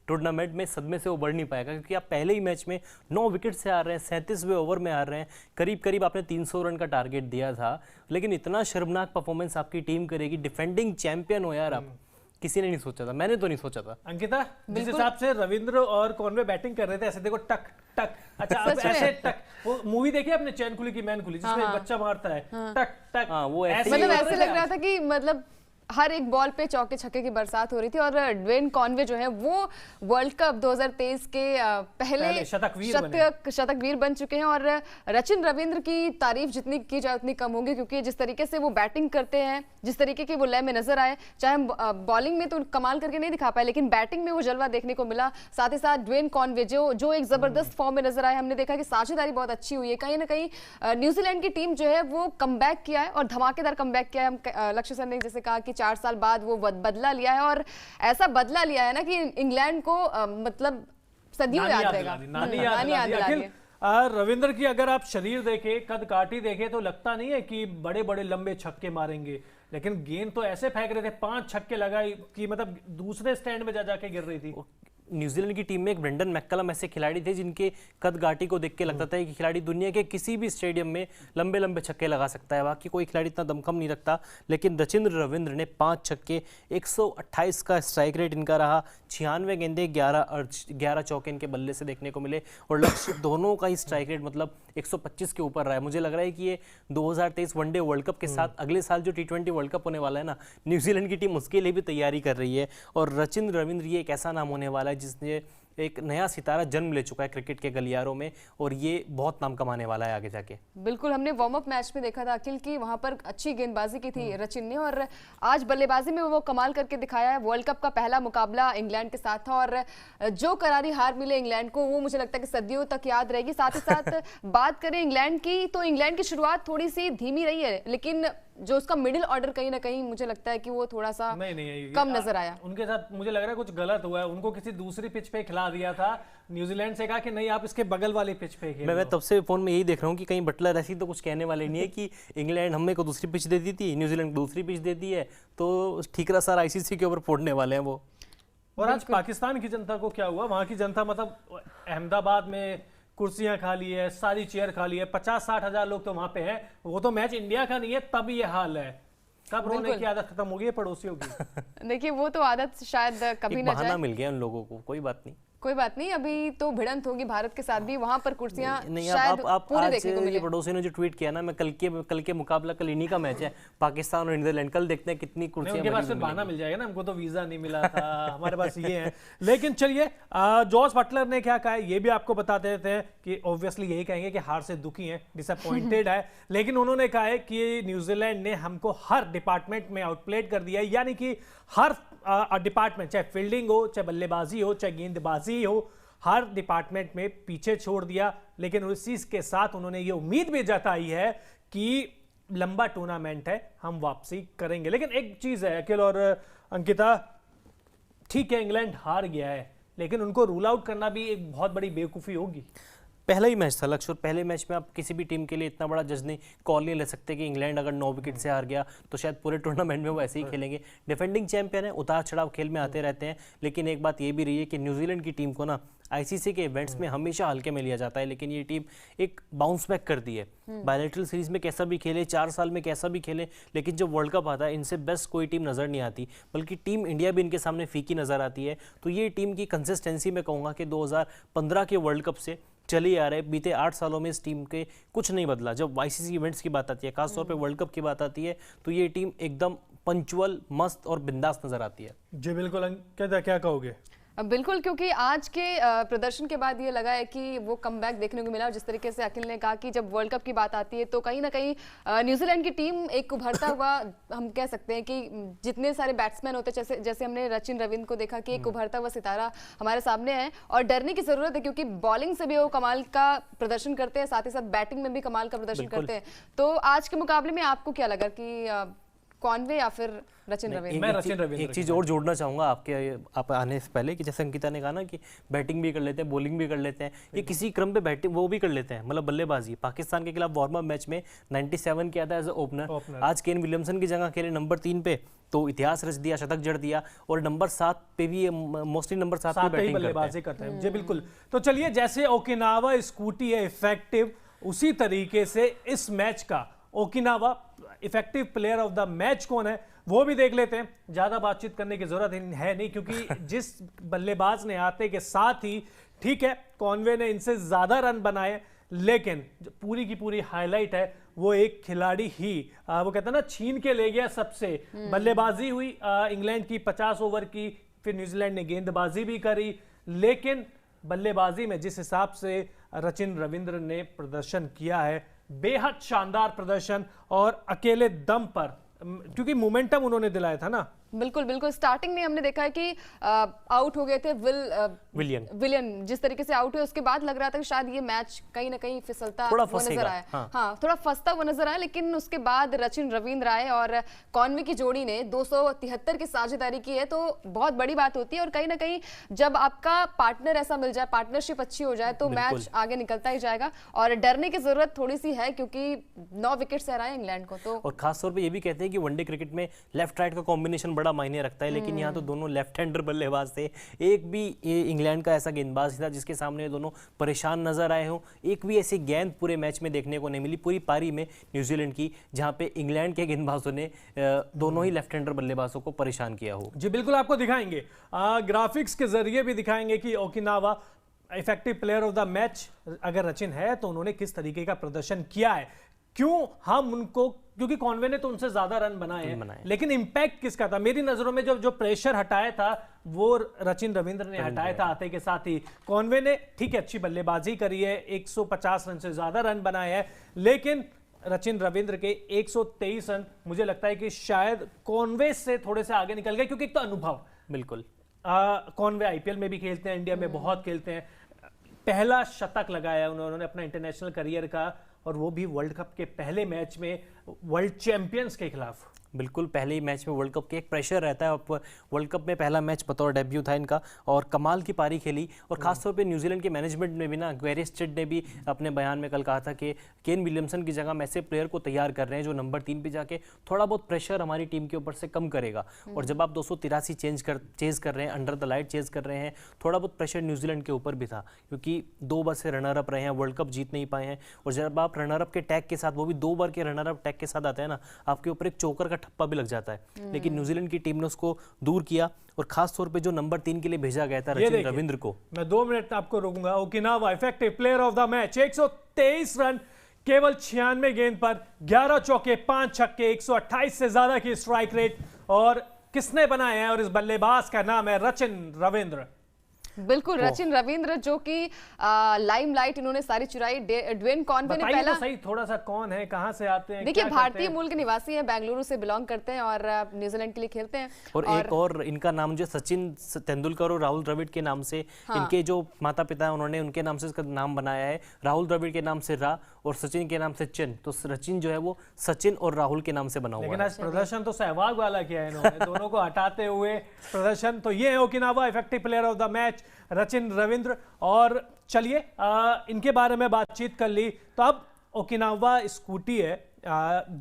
Tournament में सदमे से उबर नहीं पाएगा, क्योंकि आप पहले ही मैच में 9 विकेट से हार रहे हैं, 37वें ओवर में हार रहे हैं, करीब करीब आपने 300 रन का टारगेट दिया था, लेकिन इतना शर्मनाक परफॉर्मेंस आपकी टीम करेगी। डिफेंडिंग चैंपियन हो यार आप, किसी ने नहीं सोचा था, मैंने तो नहीं सोचा था। अंकिता, जिस हिसाब से रविंद्र और कॉनवे बैटिंग कर रहे थे, ऐसे देखो टक टक, अच्छा अब ऐसे टक, वो मूवी देखी आपने चैन खुली की मैन खुली, जिसमें एक बच्चा मारता है टक टक, वो ऐसे मतलब ऐसे लग रहा था कि मतलब हर एक बॉल पे चौके छक्के की बरसात हो रही थी। और ड्वेन कॉनवे जो है वो वर्ल्ड कप 2023 के पहले शतकवीर बन चुके हैं। और रचिन रविंद्र की तारीफ जितनी की जाए उतनी कम होगी, क्योंकि जिस तरीके से वो बैटिंग करते हैं, जिस तरीके की वो लय में नजर आए, चाहे बॉलिंग में तो कमाल करके नहीं दिखा पाए, लेकिन बैटिंग में वो जलवा देखने को मिला। साथ ही साथ ड्वेन कॉनवे जो एक जबरदस्त फॉर्म में नजर आए, हमने देखा कि साझेदारी बहुत अच्छी हुई है। कहीं ना कहीं न्यूजीलैंड की टीम जो है वो कमबैक किया है और धमाकेदार कमबैक किया है। लक्ष्य सर ने जैसे कहा कि 4 साल बाद वो बदला लिया है, और ऐसा बदला लिया है ना कि इंग्लैंड को मतलब सदियों याद रहेगा। रविंद्र की अगर आप शरीर देखे, कद काठी देखे, तो लगता नहीं है कि बड़े बड़े लंबे छक्के मारेंगे, लेकिन गेंद तो ऐसे फेंक रहे थे, 5 छक्के लगाई कि मतलब दूसरे स्टैंड में जा जाके गिर रही थी। न्यूजीलैंड की टीम में एक ब्रेंडन मैककलम ऐसे खिलाड़ी थे जिनके कद गाटी को देख के लगता था कि खिलाड़ी दुनिया के किसी भी स्टेडियम में लंबे लंबे छक्के लगा सकता है, बाकी कोई खिलाड़ी इतना दमखम नहीं रखता। लेकिन रचिन रविंद्र ने 5 छक्के, 128 का स्ट्राइक रेट इनका रहा, 96 गेंदे, 11 चौके इनके बल्ले से देखने को मिले, और लक्ष्य दोनों का ही स्ट्राइक रेट मतलब 125 के ऊपर रहा है। मुझे लग रहा है कि ये 2023 वनडे वर्ल्ड कप के साथ अगले साल जो T20 वर्ल्ड कप होने वाला है ना, न्यूजीलैंड की टीम उसके लिए भी तैयारी कर रही है। और रचिन रविंद्र ये एक ऐसा नाम होने वाला है जिसने एक नया सितारा जन्म ले चुका है क्रिकेट के गलियारों में, और ये बहुत नाम कमाने वाला है आगे जाके। बिल्कुल, हमने वार्म अप मैच में देखा था अखिल की वहां पर अच्छी गेंदबाजी की थी रचिन ने, और आज बल्लेबाजी में वो कमाल करके दिखाया है। वर्ल्ड कप का पहला मुकाबला इंग्लैंड के साथ था, और जो करारी हार मिले इंग्लैंड को वो मुझे लगता है कि सदियों तक याद रहेगी। साथ ही साथ बात करें इंग्लैंड की, तो इंग्लैंड की शुरुआत थोड़ी सी धीमी रही है, लेकिन जो उसका मिडिल ऑर्डर कहीं ना कहीं मुझे लगता है कि वो थोड़ा सा कम नजर आया। उनके साथ मुझे लग रहा है कुछ गलत हुआ है, उनको किसी दूसरी पिच पे खिला दिया था, न्यूजीलैंड से कहा कि नहीं आप इसके बगल वाली पिच पे खेलो। मैं तब से फोन में यही देख रहा हूँ कि कहीं बटलर ऐसी तो कुछ कहने वाले नहीं है कि इंग्लैंड हमें को दूसरी पिच दे दी थी, न्यूजीलैंड दूसरी पिच दे दी है, तो ठीकरा सर ICC के ऊपर फोड़ने वाले हैं वो। और आज पाकिस्तान की जनता को क्या हुआ, वहां की जनता मतलब अहमदाबाद में कुर्सियां खा ली है, सारी चेयर खा ली है, 50-60 हजार लोग तो वहां पे हैं। वो तो मैच इंडिया का नहीं है, तब ये हाल है। कब रोने की आदत खत्म हो गई है पड़ोसियों की? देखिए वो तो आदत शायद कभी ना जाए, बहाना मिल गया उन लोगों को, कोई बात नहीं, कोई बात नहीं। अभी तो भिड़ंत होगी भारत के साथ भी, वहां पर कुर्सियां नहीं, शायद आप पूरे आज देखने को मिले। पड़ोसी ने जो ट्वीट किया ना, मैं कल के मुकाबला कल इन्हीं का मैच है, पाकिस्तान और नीदरलैंड, कल देखते हैं कितनी कुर्सियां। उनके पास बहाना मिल जाएगा ना, हमको तो वीजा नहीं मिला था, हमारे पास ये है। लेकिन चलिए, जॉस बटलर ने क्या कहा है ये भी आपको बता देते हैं कि ऑब्वियसली यही कहेंगे कि हार से दुखी हैं, डिसअपॉइंटेड है, लेकिन उन्होंने कहा है कि न्यूजीलैंड ने हमको हर डिपार्टमेंट में आउटप्लेड कर दिया है, यानी कि हर डिपार्टमेंट, चाहे फील्डिंग हो, चाहे बल्लेबाजी हो, चाहे गेंदबाजी हो, हर डिपार्टमेंट में पीछे छोड़ दिया। लेकिन उस चीज के साथ उन्होंने ये उम्मीद भी जताई है कि लंबा टूर्नामेंट है, हम वापसी करेंगे। लेकिन एक चीज है अखिल और अंकिता, ठीक है इंग्लैंड हार गया है, लेकिन उनको रूल आउट करना भी एक बहुत बड़ी बेवकूफी होगी। पहला ही मैच था लक्ष्य, और पहले मैच में आप किसी भी टीम के लिए इतना बड़ा जज नहीं कॉल नहीं ले सकते कि इंग्लैंड अगर 9 विकेट से हार गया तो शायद पूरे टूर्नामेंट में वो ऐसे ही खेलेंगे। डिफेंडिंग चैंपियन है, उतार चढ़ाव खेल में आते रहते हैं, लेकिन एक बात ये भी रही है कि न्यूजीलैंड की टीम को ना ICC के इवेंट्स में हमेशा हल्के में लिया जाता है, लेकिन ये टीम एक बाउंस बैक कर दी है। बायलैटरल सीरीज में कैसा भी खेले, 4 साल में कैसा भी खेले, लेकिन जब वर्ल्ड कप आता है इनसे बेस्ट कोई टीम नजर नहीं आती, बल्कि टीम इंडिया भी इनके सामने फीकी नजर आती है। तो ये टीम की कंसिस्टेंसी मैं कहूँगा कि 2015 के वर्ल्ड कप से चली आ रहे, बीते 8 सालों में इस टीम के कुछ नहीं बदला। जब ICC इवेंट्स की बात आती है, खासतौर पे वर्ल्ड कप की बात आती है, तो ये टीम एकदम पंचुअल, मस्त और बिंदास नजर आती है। जी बिल्कुल, क्या कहोगे? बिल्कुल, क्योंकि आज के प्रदर्शन के बाद ये लगा है कि वो कमबैक देखने को मिला। और जिस तरीके से अखिल ने कहा कि जब वर्ल्ड कप की बात आती है तो कहीं ना कहीं न्यूजीलैंड की टीम एक उभरता हुआ, हम कह सकते हैं कि जितने सारे बैट्समैन होते हैं, जैसे हमने रचिन रविंद्र को देखा कि एक उभरता हुआ सितारा हमारे सामने है, और डरने की जरूरत है क्योंकि बॉलिंग से भी वो कमाल का प्रदर्शन करते हैं, साथ ही साथ बैटिंग में भी कमाल का प्रदर्शन करते हैं। तो आज के मुकाबले में आपको क्या लगा कि कॉनवे या फिर रचिन रविंद्र? मैं रचिन रविंद्र एक चीज और जोड़ना चाहूंगा आप आने से पहले कि जैसे अंकिता ने कहा ना कि बैटिंग भी कर लेते हैं, बॉलिंग भी कर लेते हैं, ये किसी क्रम पे बैटिंग वो भी कर लेते हैं, मतलब बल्लेबाजी। पाकिस्तान के खिलाफ वार्म अप मैच में 97 किया था एज ए ओपनर, आज केन विलियमसन की जगह खेले नंबर 3 पे, तो इतिहास रच दिया, शतक जड़ दिया, और नंबर 7 पे भी मोस्टली नंबर 7 पे बैटिंग बल्लेबाजी करते हैं। जी बिल्कुल। तो चलिए, जैसे ओकिनावा स्कूटी है इफेक्टिव, उसी तरीके से इस मैच का Okinawa effective player of the match कौन है वो भी देख लेते हैं। ज्यादा बातचीत करने की जरूरत है नहीं, क्योंकि जिस बल्लेबाज ने आते के साथ ही, ठीक है कॉनवे ने इनसे ज्यादा रन बनाए, लेकिन जो पूरी की पूरी हाईलाइट है वो एक खिलाड़ी ही वो कहते हैं ना छीन के ले गया सबसे। बल्लेबाजी हुई इंग्लैंड की 50 ओवर की, फिर न्यूजीलैंड ने गेंदबाजी भी करी, लेकिन बल्लेबाजी में जिस हिसाब से रचिन रविंद्र ने प्रदर्शन किया है, बेहद शानदार प्रदर्शन, और अकेले दम पर, क्योंकि मोमेंटम उन्होंने दिलाया था ना। बिल्कुल बिल्कुल। स्टार्टिंग में हमने देखा है कि आउट हो गए थे विलियन जिस तरीके से आउट हुए, उसके बाद लग रहा था कि शायद ये मैच कहीं ना कहीं फिसलता हुआ नजर आया। हाँ, थोड़ा फंसता हुआ नजर आया, लेकिन उसके बाद रचिन रविंद्र आए और कॉनवे की जोड़ी ने 273 की साझेदारी की है, तो बहुत बड़ी बात होती है। और कहीं ना कहीं जब आपका पार्टनर ऐसा मिल जाए, पार्टनरशिप अच्छी हो जाए, तो मैच आगे निकलता ही जाएगा, और डरने की जरूरत थोड़ी सी है, क्योंकि 9 विकेट से हराए इंग्लैंड को। तो और खासतौर पर ये भी कहते हैं कि वनडे क्रिकेट में लेफ्ट राइट का कॉम्बिनेशन बड़ा मायने रखता है, लेकिन यहाँ तो दोनों लेफ्ट हैंडर बल्लेबाज थे। एक भी इंग्लैंड का ऐसा गेंदबाज था जिसके सामने दोनों परेशान नजर आए हों। एक भी ऐसी गेंद पूरे मैच में देखने को नहीं मिली, पूरी पारी में न्यूजीलैंड की, जहां पे इंग्लैंड के गेंदबाजों ने दोनों ही लेफ्ट हैंडर बल्लेबाजों को परेशान किया हो। जी बिल्कुल, आपको दिखाएंगे ग्राफिक्स के जरिए भी दिखाएंगे कि Okinawa effective player of the match अगर रचिन है तो उन्होंने किस तरीके का प्रदर्शन किया है। क्यों हम उनको, क्योंकि कॉनवे ने तो उनसे ज्यादा रन बनाए हैं, लेकिन इंपैक्ट किसका था? मेरी नजरों में जो प्रेशर हटाया था वो रचिन रविंद्र ने हटाया था आते के साथ ही। कॉनवे ने ठीक है अच्छी बल्लेबाजी करी है, 150 रन से ज्यादा रन बनाए हैं, लेकिन रचिन रविंद्र के 123 रन मुझे लगता है कि शायद कॉनवे से थोड़े से आगे निकल गए, क्योंकि एक तो अनुभव, बिल्कुल कॉनवे आईपीएल में भी खेलते हैं, इंडिया में बहुत खेलते हैं, पहला शतक लगाया उन्होंने अपना इंटरनेशनल करियर का, और वो भी वर्ल्ड कप के पहले मैच में वर्ल्ड चैंपियंस के खिलाफ। बिल्कुल, पहले ही मैच में वर्ल्ड कप के एक प्रेशर रहता है, वर्ल्ड कप में पहला मैच बतौर डेब्यू था इनका, और कमाल की पारी खेली। और खासतौर पे न्यूजीलैंड के मैनेजमेंट में भी ना, ग्वेरी स्टेट ने भी अपने बयान में कल कहा था कि केन विलियमसन की जगह हम ऐसे प्लेयर को तैयार कर रहे हैं जो नंबर 3 पे जाके थोड़ा बहुत प्रेशर हमारी टीम के ऊपर से कम करेगा। और जब आप 283 चेज कर रहे हैं, अंडर द लाइट चेज कर रहे हैं, थोड़ा बहुत प्रेशर न्यूजीलैंड के ऊपर भी था, क्योंकि 2 बार से रनर अप रहे हैं, वर्ल्ड कप जीत नहीं पाए हैं। और जब आप रनर अप के टैग के साथ, वो भी 2 बार के रनर अप टैग के साथ आते हैं ना, आपके ऊपर एक चोकर का ठप्पा भी लग जाता है। लेकिन न्यूजीलैंड की टीम ने उसको दूर किया, और खास तौर पे जो नंबर 3 के लिए भेजा गया था रचिन रविंद्र को। मैं 2 मिनट आपको रोकूंगा। ओकिनावा effective player of the match, 123 run केवल 96 गेंद पर, 11 चौके 5 छक्के, 128 से ज्यादा की स्ट्राइक रेट, और किसने बनाए हैं? और इस बल्लेबाज का नाम है रचिन रविंद्र। बिल्कुल, रचिन रविंद्र जो कि लाइमलाइट इन्होंने सारी चुराई। ड्वेन कॉनवे ने पहला, तो सही थोड़ा सा कौन है, कहां से आते हैं? देखिए भारतीय मूल के निवासी हैं, बेंगलुरु से बिलोंग करते हैं और न्यूजीलैंड के लिए खेलते हैं। और एक और इनका नाम जो सचिन तेंदुलकर और राहुल द्रविड़ के नाम से, इनके जो माता पिता हैं उन्होंने उनके नाम से इसका नाम बनाया है। राहुल द्रविड़ के नाम से रा, और सचिन के नाम से चिन, तो रचिन जो है वो सचिन और राहुल के नाम से बना हुआ है। लेकिन आज प्रदर्शन तो सहवाग वाला किया है इन्होंने, दोनों को हटाते हुए प्रदर्शन। तो ये है Okinawa effective player of the match Rachin Ravindra. और चलिए इनके बारे में बातचीत कर ली, तो अब ओकिनावा स्कूटी है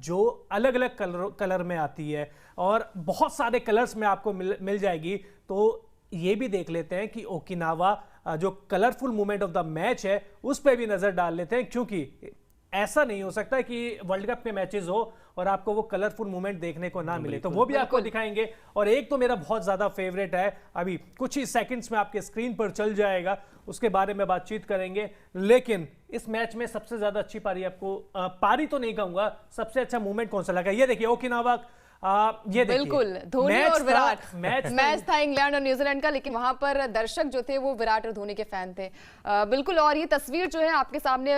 जो अलग अलग कलर में आती है, और बहुत सारे कलर्स में आपको मिल जाएगी। तो ये भी देख लेते हैं कि ओकिनावा जो colourful moment of the match है उस पर भी नजर डाल लेते हैं, क्योंकि ऐसा नहीं हो सकता कि वर्ल्ड कप के मैचेस हो और आपको वो कलरफुल मोमेंट देखने को ना मिले, तो वो भी आपको दिखाएंगे। और एक तो मेरा बहुत ज्यादा फेवरेट है, अभी कुछ ही सेकंड्स में आपके स्क्रीन पर चल जाएगा, उसके बारे में बातचीत करेंगे। लेकिन इस मैच में सबसे ज्यादा अच्छी पारी आपको, पारी तो नहीं कहूंगा, सबसे अच्छा मोमेंट कौन सा लगा? ये देखिए ओकिनावा, ये बिल्कुल धोनी और विराट, मैच था इंग्लैंड और न्यूजीलैंड का, लेकिन वहां पर दर्शक जो थे वो विराट और धोनी के फैन थे। बिल्कुल, और ये तस्वीर जो है आपके सामने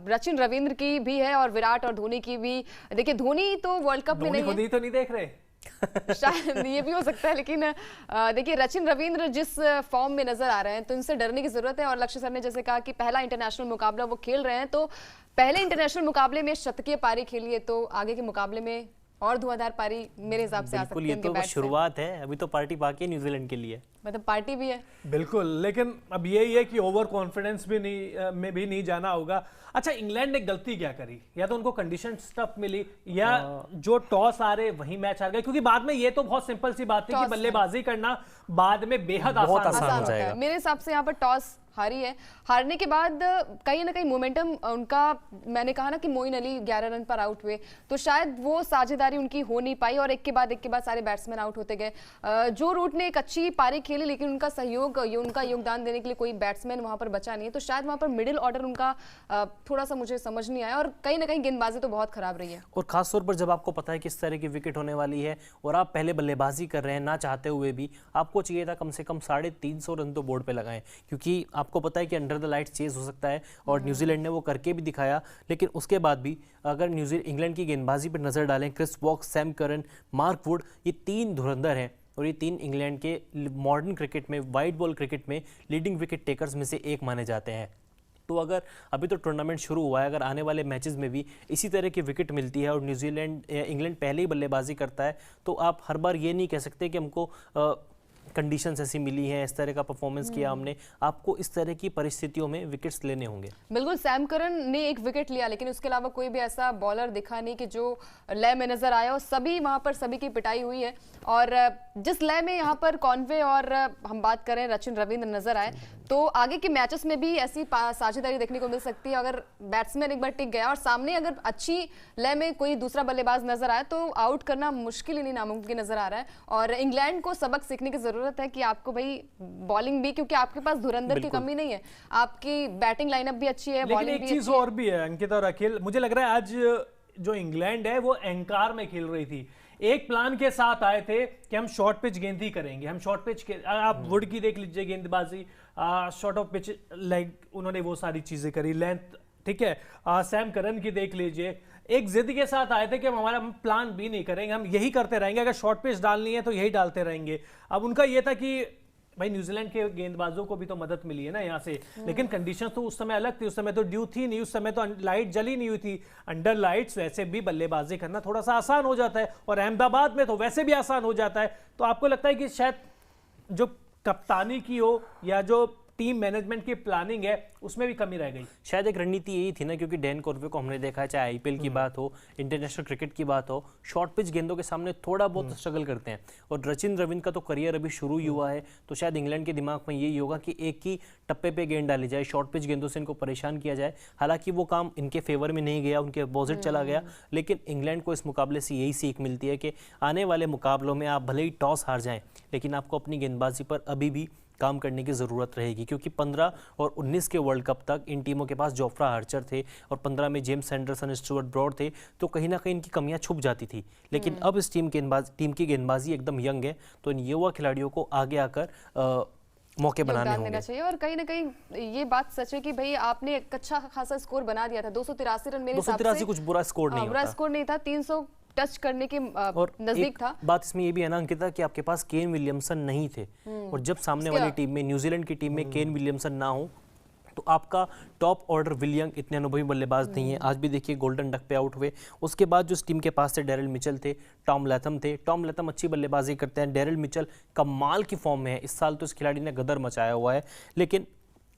रचिन रविंद्र की भी है और विराट और धोनी की भी। देखिए धोनी तो वर्ल्ड कप में नहीं है, धोनी तो नहीं देख रहे शायद ये भी हो सकता है, लेकिन देखिए रचिन रविंद्र जिस फॉर्म में नजर आ रहे हैं तो इनसे डरने की जरूरत है। और लक्ष्य सर ने जैसे कहा कि पहला इंटरनेशनल मुकाबला वो खेल रहे हैं, तो पहले इंटरनेशनल मुकाबले में शतकीय पारी खेली है, तो आगे के मुकाबले में और धुआंधार पारी मेरे हिसाब से आ सकती है ये उनके तो बैट से। शुरुआत है, अभी तो पार्टी बाकी है न्यूजीलैंड के लिए। मतलब पार्टी भी है बिल्कुल, लेकिन अब यही है कि ओवर कॉन्फिडेंस भी नहीं जाना होगा। अच्छा, इंग्लैंड ने गलती क्या करी? या तो उनको कंडीशन टफ मिली, या जो टॉस आ रहे वही मैच हार गए, क्योंकि बाद में ये तो बहुत सिंपल सी बात है कि बल्लेबाजी करना बाद में बेहद आसान हो जाएगा। मेरे हिसाब से यहाँ पर टॉस हारी है। हारने के बाद कहीं ना कहीं मोमेंटम उनका, मैंने कहा ना कि मोइन अली 11 रन पर आउट हुए, तो शायद वो साझेदारी उनकी हो नहीं पाई और एक के बाद सारे बैट्समैन आउट होते गए। जो रूट ने एक अच्छी पारी खेली, लेकिन उनका सहयोग, उनका योगदान देने के लिए कोई बैट्समैन वहां पर बचा नहीं है, तो शायद वहां पर मिडिल ऑर्डर उनका थोड़ा सा मुझे समझ नहीं आया और कहीं ना कहीं गेंदबाजी तो बहुत खराब रही है। और खासतौर पर जब आपको पता है किस तरह की विकेट होने वाली है और आप पहले बल्लेबाजी कर रहे हैं ना चाहते हुए भी, आपको चाहिए था कम से कम 350 रन तो बोर्ड पे लगाएं, क्योंकि आपको पता है कि अंडर द लाइट चेज हो सकता है और न्यूजीलैंड ने वो करके भी दिखाया। लेकिन उसके बाद भी अगर इंग्लैंड की गेंदबाजी पर नजर डालें, Chris Woakes, Sam Curran, Mark Wood, ये 3 धुरंधर हैं और ये 3 इंग्लैंड के मॉडर्न क्रिकेट में, वाइट बॉल क्रिकेट में लीडिंग विकेट टेकर्स में से एक माने जाते हैं। तो अगर अभी तो टूर्नामेंट शुरू हुआ है, अगर आने वाले मैचेस में भी इसी तरह की विकेट मिलती है और इंग्लैंड पहले ही बल्लेबाजी करता है, तो आप हर बार ये नहीं कह सकते कि हमको कंडीशंस ऐसी मिली हैं, इस तरह का परफॉर्मेंस किया हमने। आपको इस तरह की परिस्थितियों में विकेट्स लेने होंगे। बिल्कुल, सैम करन ने एक विकेट लिया, लेकिन उसके अलावा कोई भी ऐसा बॉलर दिखा नहीं कि जो लय में नजर आया, और सभी वहां पर सभी की पिटाई हुई है। और जिस लय में यहाँ पर कॉन्वे और हम बात करें रचिन रविंद्र नजर आए, तो आगे के मैचेस में भी ऐसी साझेदारी देखने को मिल सकती है। अगर बैट्समैन एक बार टिक गया और सामने अगर अच्छी लय में कोई दूसरा बल्लेबाज नजर आए, तो आउट करना मुश्किल ही नहीं नामुमकिन नजर आ रहा है। और इंग्लैंड को सबक सीखने की जरूरत है कि आपको भाई बॉलिंग भी, क्योंकि आपके पास धुरंधर की कमी नहीं है, आपकी बैटिंग लाइनअप भी अच्छी है, बॉलिंग भी एक चीज और भी है अंकिता और अखिल, मुझे लग रहा है आज जो इंग्लैंड है वो एंकार में खेल रही थी। एक प्लान के साथ आए थे कि हम शॉर्ट पिच गेंद ही करेंगे, हम शॉर्ट पिच के, आप वुड की देख लीजिए गेंदबाजी, शॉर्ट ऑफ पिच लेग, उन्होंने वो सारी चीजें करी, लेंथ, ठीक है। सैम करन की देख लीजिए, एक जिद के साथ आए थे कि हम प्लान भी नहीं करेंगे, हम यही करते रहेंगे, अगर शॉर्ट पिच डालनी है तो यही डालते रहेंगे। अब उनका ये था कि भाई न्यूजीलैंड के गेंदबाजों को भी तो मदद मिली है ना यहाँ से, लेकिन कंडीशंस तो उस समय अलग थी, उस समय तो ड्यू थी नहीं, उस समय तो लाइट जली नहीं हुई थी। अंडर लाइट्स वैसे भी बल्लेबाजी करना थोड़ा सा आसान हो जाता है, और अहमदाबाद में तो वैसे भी आसान हो जाता है। तो आपको लगता है कि शायद जो कप्तानी की हो या जो टीम मैनेजमेंट की प्लानिंग है उसमें भी कमी रह गई? शायद एक रणनीति यही थी ना, क्योंकि डैन कॉन्वे को हमने देखा है, चाहे आईपीएल की बात हो, इंटरनेशनल क्रिकेट की बात हो, शॉर्ट पिच गेंदों के सामने थोड़ा बहुत स्ट्रगल करते हैं। और रचिन रविंद्र का तो करियर अभी शुरू ही हुआ है, तो शायद इंग्लैंड के दिमाग में यही होगा कि एक ही टप्पे पे गेंद डाली जाए, शॉर्ट पिच गेंदों से इनको परेशान किया जाए। हालांकि वो काम इनके फेवर में नहीं गया, उनके अपोजिट चला गया, लेकिन इंग्लैंड को इस मुकाबले से यही सीख मिलती है कि आने वाले मुकाबलों में आप भले ही टॉस हार जाएं, लेकिन आपको अपनी गेंदबाजी पर अभी भी काम करने की ज़रूरत रहेगी, क्योंकि 15 और 19 के वर्ल्ड कप तक इन टीमों के पास जोफ्रा आर्चर थे और 15 में जेम्स एंडरसन, स्टुअर्ट ब्रॉड थे, तो कहीं ना कहीं इनकी कमियां छुप जाती थी। लेकिन अब इस टीम की गेंदबाजी एकदम यंग है, तो इन युवा खिलाड़ियों को आगे आकर मौके बनाने होंगे चाहिए। और कहीं ना कहीं ये बात सच है कि भाई आपने एक अच्छा खासा स्कोर बना दिया था, 283 रन, मेरे हिसाब से कुछ बुरा स्कोर नहीं था, 300 टच करने के नजदीक था। बात इसमें ये भी है ना अंकिता कि आपके पास केन विलियमसन नहीं थे, और जब सामने वाली टीम में, न्यूजीलैंड की टीम में केन विलियमसन ना हो, तो आपका टॉप ऑर्डर विलियम इतने अनुभवी बल्लेबाज नहीं है। आज भी देखिए गोल्डन डक पे आउट हुए, उसके बाद जो इस टीम के पास थे डैरिल मिचेल थे, टॉम लैथम थे। टॉम लैथम अच्छी बल्लेबाजी करते हैं, डैरिल मिचेल कमाल की फॉर्म में है, इस साल तो इस खिलाड़ी ने गदर मचाया हुआ है। लेकिन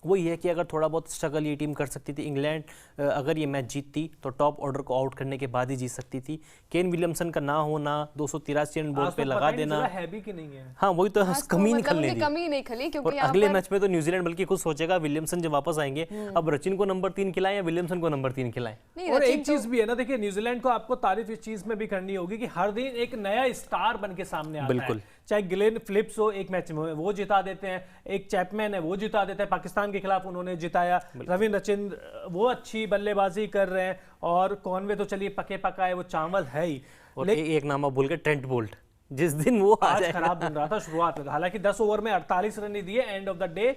वो ये है कि अगर थोड़ा बहुत स्ट्रगल ये टीम कर सकती थी, इंग्लैंड अगर ये मैच जीतती तो टॉप ऑर्डर को आउट करने के बाद ही जीत सकती थी। केन विलियमसन का ना होना, 283 रन बोर्ड पे लगा देना, है भी कि नहीं है। हाँ वही तो कमी नहीं खली, क्योंकि अगले मैच में तो न्यूजीलैंड बल्कि खुद सोचेगा विलियमसन जब वापस आएंगे, अब रचिन को नंबर 3 खिलाएं या विलियमसन को नंबर 3 खिलाएं। और एक चीज भी है ना, देखिए न्यूजीलैंड को आपको तारीफ इस चीज में भी करनी होगी कि हर दिन एक नया स्टार बन के सामने आता है। चाहे गिलेन फिलिप्स हो, एक मैच में वो जिता देते हैं, एक चैपमैन है वो जिता देते हैं, पाकिस्तान के खिलाफ उन्होंने जिताया, रविंद्र रचिंद्र वो अच्छी बल्लेबाजी कर रहे हैं, और कॉनवे तो चलिए पके पकाए वो चावल है ही। और एक नाम भूल गए, ट्रेंट बोल्ट, जिस दिन वो आज खराब दिन रहा था शुरुआत में, हालांकि 10 ओवर में 48 रन ही दिए एंड ऑफ द डे।